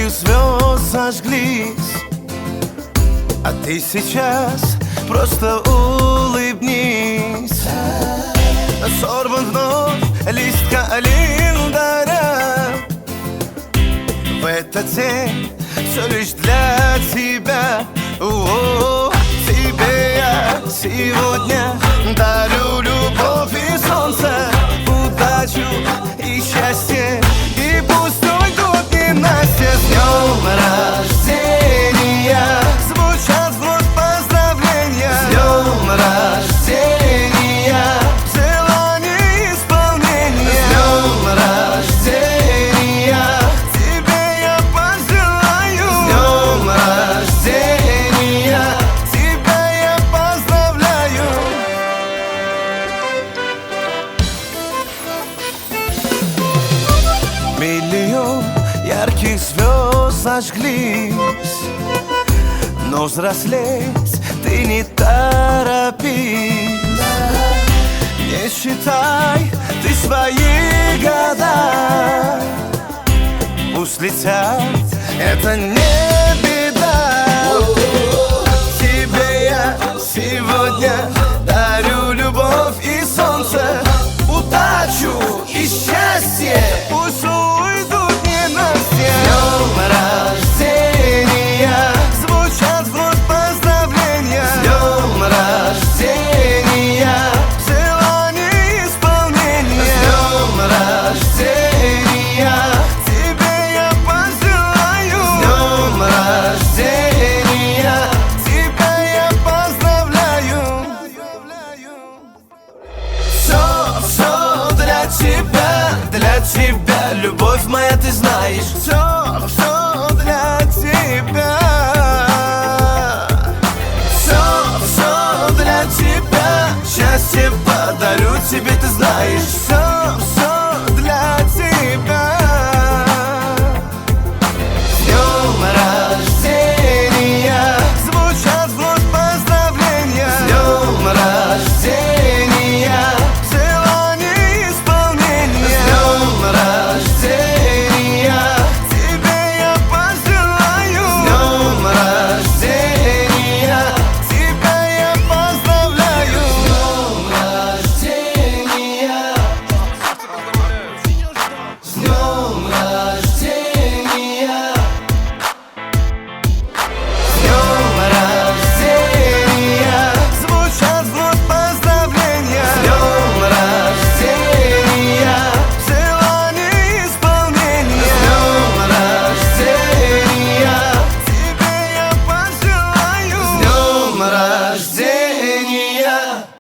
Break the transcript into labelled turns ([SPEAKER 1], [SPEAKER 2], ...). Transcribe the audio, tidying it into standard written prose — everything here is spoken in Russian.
[SPEAKER 1] ярких звезд зажглись. А ты сейчас просто улыбнись. Сорван вновь лист календаря. В этот день все лишь для тебя. Тебе я сегодня дарю любовь и солнце, удачу и счастье. И пусть уйдут ненастья. С днем рождения звучат вновь поздравления. С днем рождения желание исполнения. С днем рождения тебе я пожелаю. С днем рождения тебя я поздравляю. Миллион ярких звезд зажглись, но взрослеть ты не торопись. Не считай ты свои года, пусть летят, это не беда. Тебе я сегодня дарю любовь и солнце, удачу и счастье. Пусть уйдут ненастья. С днем рождения звучат вновь поздравления. С днем рождения желание исполнения. С днем рождения тебе я пожелаю. С днем рождения тебя я поздравляю. Все для тебя, любовь моя, ты знаешь. Все для тебя. Все для тебя, счастье подарю тебе, ты знаешь. Все